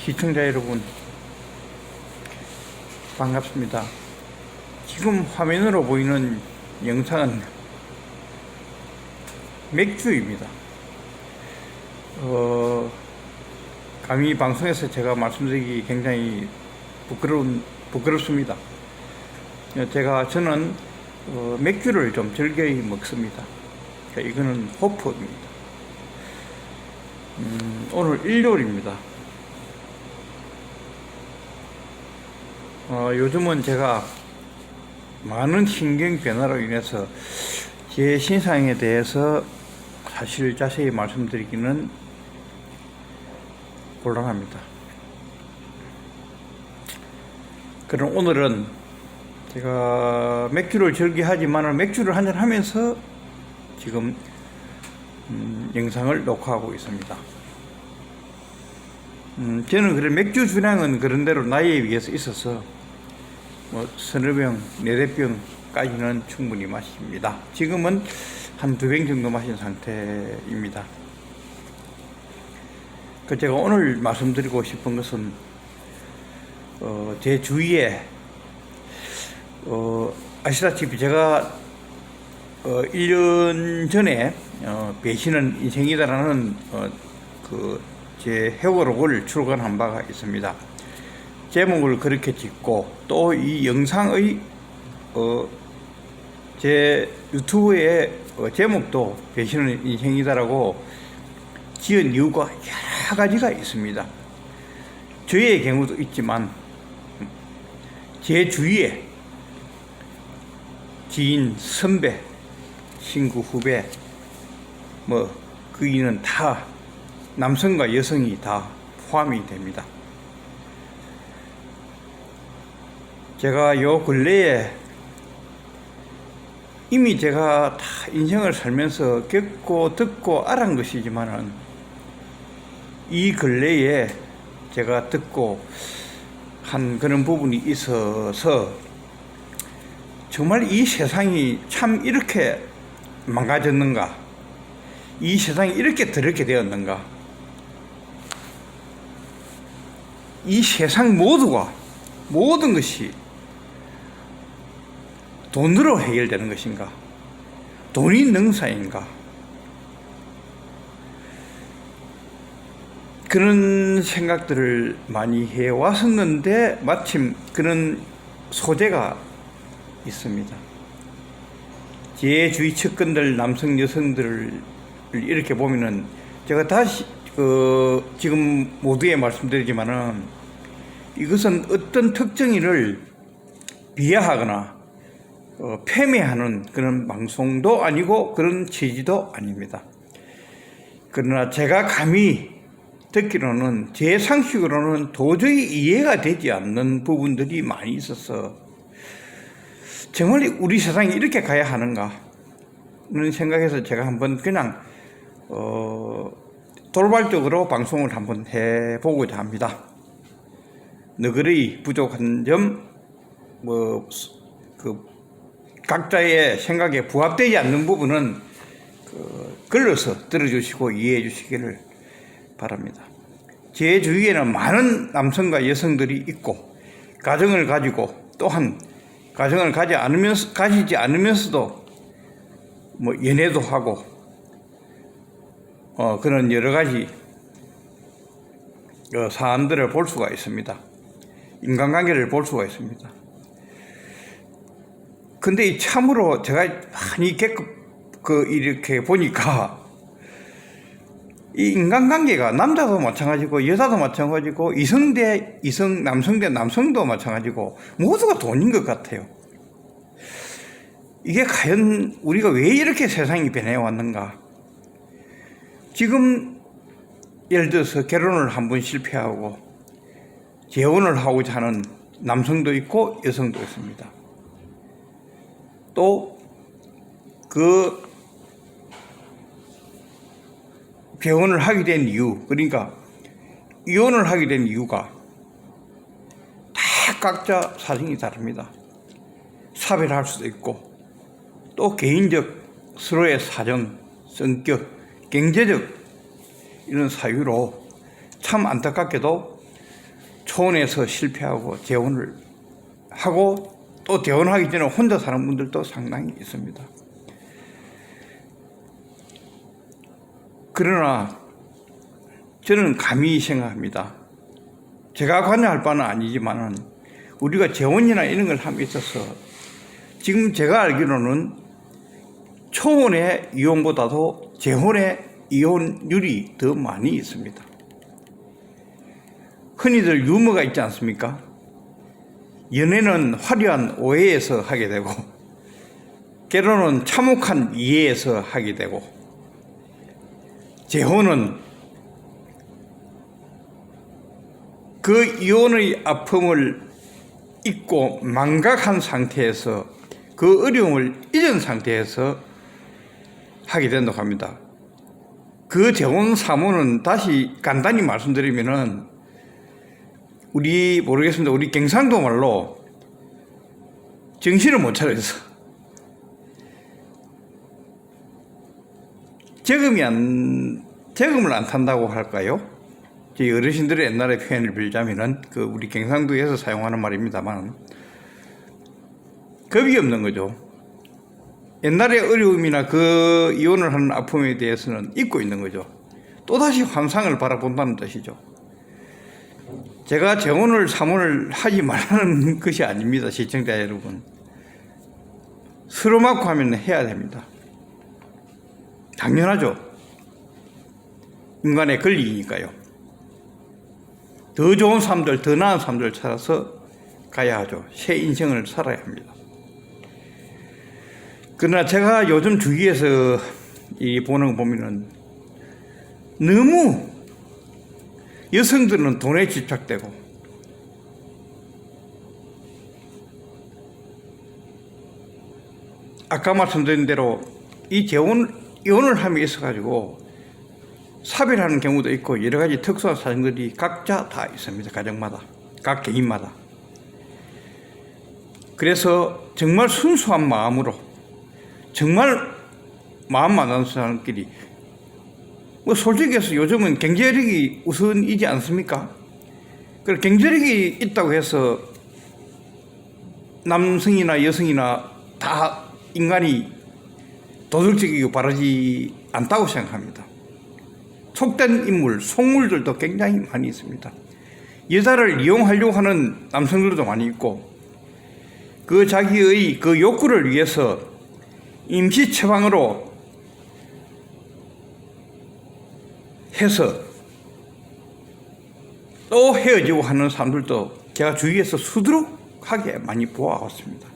시청자 여러분, 반갑습니다. 지금 화면으로 보이는 영상은 맥주입니다. 감히 방송에서 제가 말씀드리기 굉장히 부끄럽습니다. 저는 맥주를 좀 즐겨 먹습니다. 이거는 호프입니다. 오늘 일요일입니다. 요즘은 제가 많은 신경 변화로 인해서 제 신상에 대해서 사실 자세히 말씀드리기는 곤란합니다. 그럼 오늘은 제가 맥주를 즐겨하지만 맥주를 한잔 하면서 지금 영상을 녹화하고 있습니다. 저는 그래 맥주 주량은 그런대로 나이에 비해서 있어서 서너 병, 네댓 병까지는 충분히 마십니다. 지금은 한 2병 정도 마신 상태입니다. 제가 오늘 말씀드리고 싶은 것은 제 주위에 아시다시피 제가 1년 전에 배신은 인생이다라는 제 회고록을 출간한 바가 있습니다. 제목을 그렇게 짓고 또 이 영상의 제 유튜브의 제목도 배신은 인생이다라고 지은 이유가 여러 가지가 있습니다. 저의 경우도 있지만 제 주위에 지인, 선배, 친구, 후배 그이는 다 남성과 여성이 다 포함이 됩니다. 제가 요 근래에 이미 제가 다 인생을 살면서 겪고 듣고 알은 것이지만은 이 근래에 제가 듣고 한 그런 부분이 있어서 정말 이 세상이 참 이렇게 망가졌는가, 이 세상이 이렇게 더럽게 되었는가, 이 세상 모든 것이 돈으로 해결되는 것인가, 돈이 능사인가, 그런 생각들을 많이 해왔었는데 마침 그런 소재가 있습니다. 제 주위 측근들, 남성, 여성들을 이렇게 보면은 제가 다시 지금 모두에 말씀드리지만은 이것은 어떤 특정인을 비하하거나 폄훼하는 그런 방송도 아니고 그런 취지도 아닙니다. 그러나 제가 감히 듣기로는 제 상식으로는 도저히 이해가 되지 않는 부분들이 많이 있어서 정말 우리 세상이 이렇게 가야 하는가 그런 생각해서 제가 한번 그냥 돌발적으로 방송을 한번 해보고자 합니다. 너그러이 부족한 점, 각자의 생각에 부합되지 않는 부분은 걸러서 들어주시고 이해해 주시기를 바랍니다. 제 주위에는 많은 남성과 여성들이 있고 가정을 가지고 또한 가정을 가지지 않으면서도 연애도 하고 그런 여러 가지 사안들을 볼 수가 있습니다. 인간관계를 볼 수가 있습니다. 근데 참으로 제가 많이 이렇게 보니까 이 인간관계가 남자도 마찬가지고 여자도 마찬가지고 이성 대 이성, 남성 대 남성도 마찬가지고 모두가 돈인 것 같아요. 이게 과연 우리가 왜 이렇게 세상이 변해왔는가? 지금 예를 들어서 결혼을 한번 실패하고 재혼을 하고자 하는 남성도 있고 여성도 있습니다. 또 재혼을 하게 된 이유, 그러니까 이혼을 하게 된 이유가 다 각자 사정이 다릅니다. 사별할 수도 있고 또 개인적 서로의 사정, 성격, 경제적 이런 사유로 참 안타깝게도 초혼에서 실패하고 재혼을 하고 또 재혼하기 전에 혼자 사는 분들도 상당히 있습니다. 그러나 저는 감히 생각합니다. 제가 관여할 바는 아니지만 우리가 재혼이나 이런 걸 함에 있어서 지금 제가 알기로는 초혼의 이혼보다도 재혼의 이혼율이 더 많이 있습니다. 흔히들 유머가 있지 않습니까? 연애는 화려한 오해에서 하게 되고 결혼은 참혹한 이해에서 하게 되고 재혼은 그 이혼의 아픔을 잊고 망각한 상태에서 그 어려움을 잊은 상태에서 하게 된다고 합니다. 그 재혼 사모는 다시 간단히 말씀드리면은 모르겠습니다. 우리 경상도 말로 정신을 못 차려서 재금을 안 탄다고 할까요? 저희 어르신들의 옛날의 표현을 빌자면은 우리 경상도에서 사용하는 말입니다만 겁이 없는 거죠. 옛날의 어려움이나 그 이혼을 하는 아픔에 대해서는 잊고 있는 거죠. 또다시 환상을 바라본다는 뜻이죠. 제가 재혼을 사모를 하지 말라는 것이 아닙니다. 시청자 여러분. 서로 맞고 하면 해야 됩니다. 당연하죠. 인간의 권리이니까요. 더 좋은 삶들, 더 나은 삶들을 찾아서 가야 하죠. 새 인생을 살아야 합니다. 그러나 제가 요즘 주위에서 보는 거 보면은 너무 여성들은 돈에 집착되고 아까 말씀드린 대로 이 이혼을 함에 있어가지고 사별하는 경우도 있고 여러 가지 특수한 사정들이 각자 다 있습니다. 가정마다, 각 개인마다. 그래서 정말 순수한 마음으로 정말 마음 맞는 사람끼리 솔직히 해서 요즘은 경제력이 우선이지 않습니까? 그 경제력이 있다고 해서 남성이나 여성이나 다 인간이 도덕적이고 바르지 않다고 생각합니다. 속된 인물, 속물들도 굉장히 많이 있습니다. 여자를 이용하려고 하는 남성들도 많이 있고 그 자기의 그 욕구를 위해서 임시 처방으로 해서 또 헤어지고 하는 사람들도 제가 주위에서 수두룩하게 많이 보아왔습니다.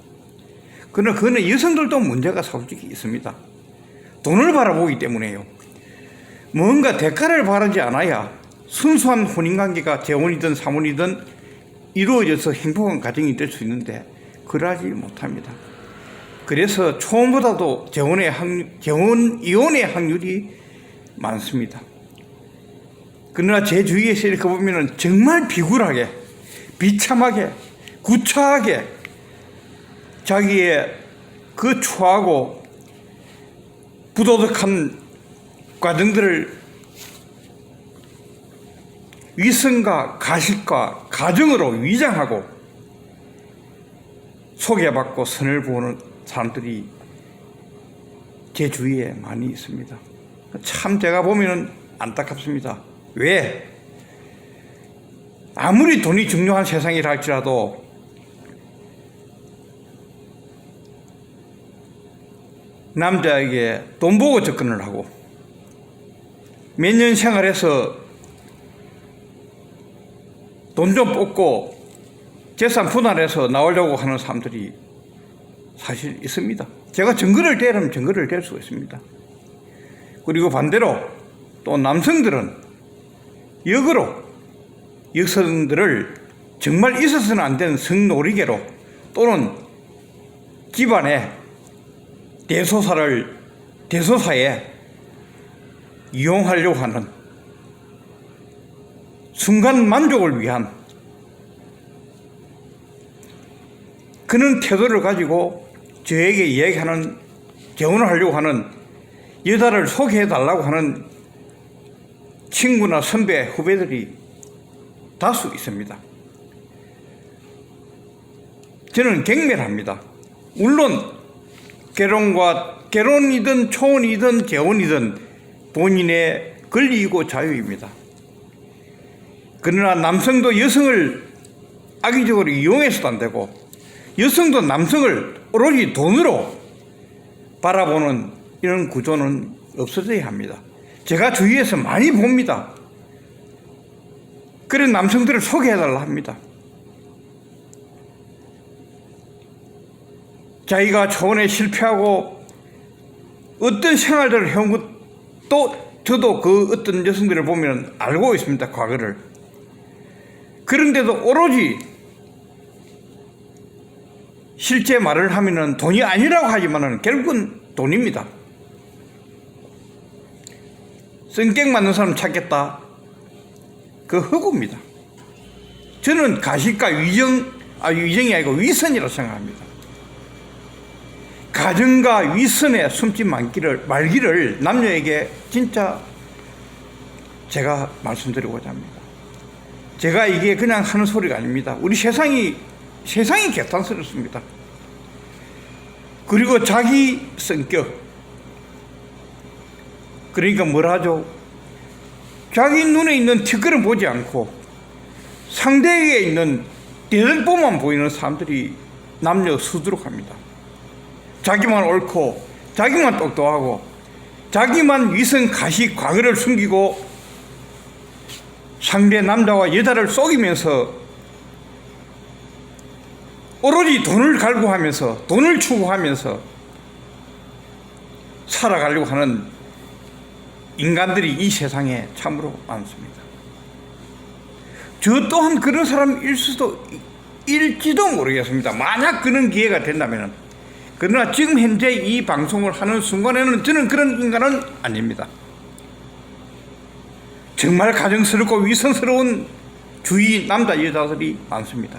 그러나 그거는 여성들도 문제가 솔직히 있습니다. 돈을 바라보기 때문에요. 뭔가 대가를 바라지 않아야 순수한 혼인관계가 재혼이든 사혼이든 이루어져서 행복한 가정이 될 수 있는데 그러하지 못합니다. 그래서 초혼보다도 이혼의 확률이 많습니다. 그러나 제 주위에서 이렇게 보면은 정말 비굴하게, 비참하게, 구차하게 자기의 그 추하고 부도덕한 과정들을 위선과 가식과 가정으로 위장하고 소개받고 선을 보는 사람들이 제 주위에 많이 있습니다. 참 제가 보면은 안타깝습니다. 왜? 아무리 돈이 중요한 세상이라 할지라도 남자에게 돈 보고 접근을 하고 몇 년 생활해서 돈 좀 뽑고 재산 분할해서 나오려고 하는 사람들이 사실 있습니다. 제가 증거를 대라면 증거를 댈 수가 있습니다. 그리고 반대로 또 남성들은 역으로 여성들을 정말 있어서는 안 되는 성놀이개로 또는 집안의 대소사에 이용하려고 하는 순간 만족을 위한 그런 태도를 가지고 저에게 이야기하는 재혼을 하려고 하는 여자를 소개해달라고 하는 친구나 선배, 후배들이 다수 있습니다. 저는 경멸합니다. 물론 결혼이든 초혼이든 재혼이든 본인의 권리이고 자유입니다. 그러나 남성도 여성을 악의적으로 이용해서도 안 되고 여성도 남성을 오로지 돈으로 바라보는 이런 구조는 없어져야 합니다. 제가 주위에서 많이 봅니다. 그런 남성들을 소개해달라 합니다. 자기가 초혼에 실패하고 어떤 생활들을 해온 것도 저도 그 어떤 여성들을 보면 알고 있습니다. 과거를. 그런데도 오로지 실제 말을 하면은 돈이 아니라고 하지만은 결국은 돈입니다. 성격 맞는 사람 찾겠다. 그 허구입니다. 저는 가식과 위정이 아니고 위선이라고 생각합니다. 가정과 위선에 숨지 말기를 남녀에게 진짜 제가 말씀드리고자 합니다. 제가 이게 그냥 하는 소리가 아닙니다. 우리 세상이 개탄스럽습니다. 그리고 자기 성격, 그러니까 뭘 하죠? 자기 눈에 있는 티끌은 보지 않고 상대에게 있는 대들보만 보이는 사람들이 남녀 수두룩합니다. 자기만 옳고 자기만 똑똑하고 자기만 위선 가식 과거를 숨기고 상대 남자와 여자를 속이면서 오로지 돈을 갈구하면서 돈을 추구하면서 살아가려고 하는 인간들이 이 세상에 참으로 많습니다. 저 또한 그런 사람일지도 모르겠습니다. 만약 그런 기회가 된다면. 그러나 지금 현재 이 방송을 하는 순간에는 저는 그런 인간은 아닙니다. 정말 가정스럽고 위선스러운 주위 남자 여자들이 많습니다.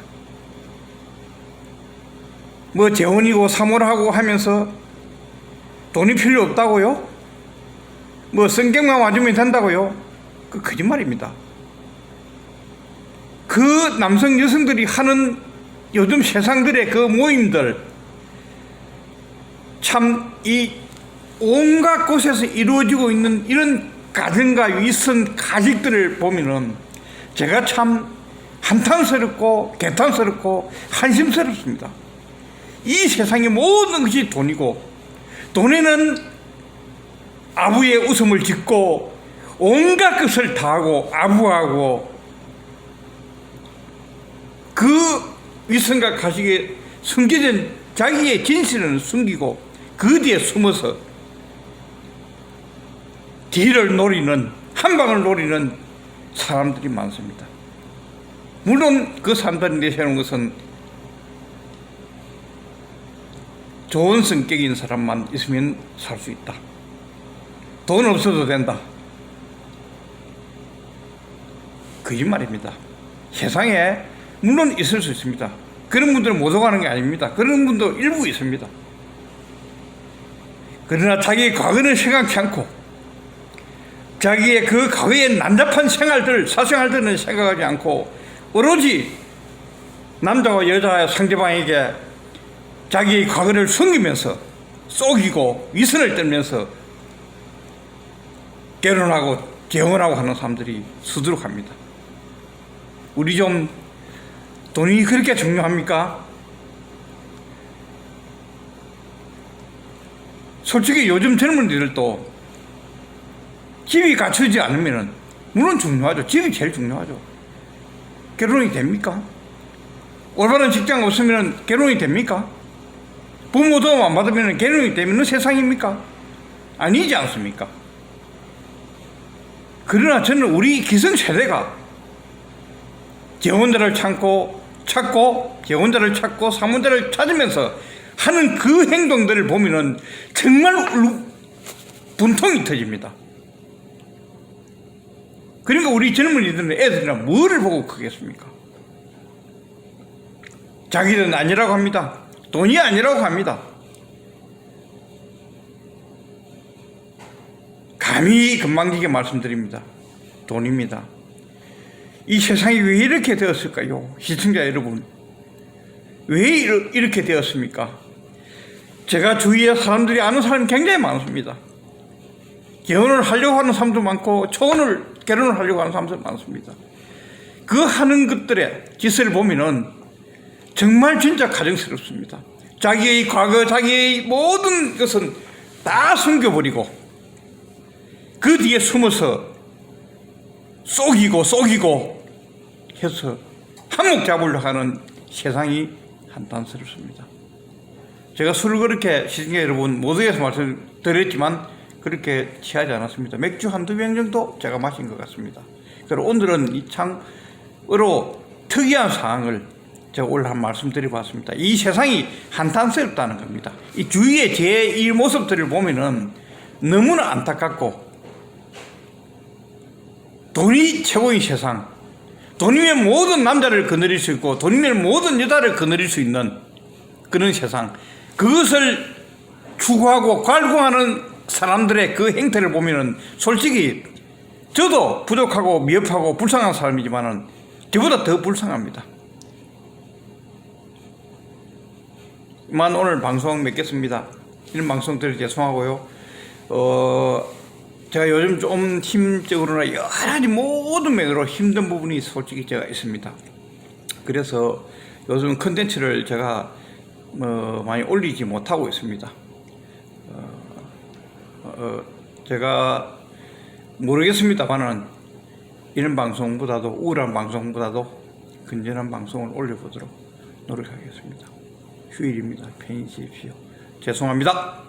뭐 재혼이고 사모하고 하면서 돈이 필요 없다고요? 뭐 성격만 맞으면 된다고요? 그 거짓말입니다. 그 남성 여성들이 하는 요즘 세상들의 그 모임들 참 이 온갖 곳에서 이루어지고 있는 이런 가정과 위선 가식들을 보면은 제가 참 한탄스럽고 개탄스럽고 한심스럽습니다. 이 세상의 모든 것이 돈이고 돈에는 아부의 웃음을 짓고 온갖 것을 다하고 아부하고 그 위선과 가식에 숨겨진 자기의 진실은 숨기고 그 뒤에 숨어서 뒤를 노리는 한방을 노리는 사람들이 많습니다. 물론 그 사람들이 내세우는 것은 좋은 성격인 사람만 있으면 살 수 있다. 돈 없어도 된다. 거짓말입니다. 세상에 물론 있을 수 있습니다. 그런 분들은 못 오가는 게 아닙니다. 그런 분도 일부 있습니다. 그러나 자기의 과거는 생각지 않고 자기의 그 과거의 난잡한 사생활들은 생각하지 않고 오로지 남자와 여자의 상대방에게 자기의 과거를 숨기면서 속이고 위선을 떨면서 결혼하고 재혼하고 하는 사람들이 수두룩합니다. 우리 좀 돈이 그렇게 중요합니까? 솔직히 요즘 젊은이들도 집이 갖추지 않으면 물론 중요하죠. 집이 제일 중요하죠. 결혼이 됩니까? 올바른 직장 없으면 결혼이 됩니까? 부모 도움 안 받으면 결혼이 되면 세상입니까? 아니지 않습니까? 그러나 저는 우리 기성세대가 재혼자를 찾고 재혼자를 찾고 사모자를 찾으면서 하는 그 행동들을 보면은 정말 분통이 터집니다. 그러니까 우리 젊은이들은 애들이나 뭐를 보고 크겠습니까? 자기는 아니라고 합니다. 돈이 아니라고 합니다. 감히 건방지게 말씀드립니다. 돈입니다. 이 세상이 왜 이렇게 되었을까요? 시청자 여러분, 왜 이렇게 되었습니까? 제가 주위에 사람들이 아는 사람이 굉장히 많습니다. 결혼을 하려고 하는 사람도 많고 결혼을 하려고 하는 사람도 많습니다. 그 하는 것들의 짓을 보면은 정말 진짜 가증스럽습니다. 자기의 과거, 자기의 모든 것은 다 숨겨버리고 그 뒤에 숨어서 속이고 해서 한몫 잡으려고 하는 세상이 한탄스럽습니다. 제가 술을 그렇게 시청자 여러분 모두에서 말씀드렸지만 그렇게 취하지 않았습니다. 맥주 한두 병 정도 제가 마신 것 같습니다. 그리고 오늘은 이 참으로 특이한 상황을 제가 오늘 한 말씀 드려봤습니다. 이 세상이 한탄스럽다는 겁니다. 이 주위의 제 이 모습들을 보면은 너무나 안타깝고 돈이 최고인 세상, 돈이면 모든 남자를 거느릴 수 있고 돈이면 모든 여자를 거느릴 수 있는 그런 세상, 그것을 추구하고 갈구하는 사람들의 그 행태를 보면은 솔직히 저도 부족하고 미흡하고 불쌍한 사람이지만은 저보다 더 불쌍합니다. 만 오늘 방송 맺겠습니다. 이런 방송 들을 죄송하고요. 제가 요즘 좀 힘적으로나 여러 가지 모든 면으로 힘든 부분이 솔직히 제가 있습니다. 그래서 요즘 컨텐츠를 제가 많이 올리지 못하고 있습니다. 제가 모르겠습니다만은 이런 방송보다도 우울한 방송보다도 건전한 방송을 올려보도록 노력하겠습니다. 휴일입니다. 편히 쉬십시오. 죄송합니다.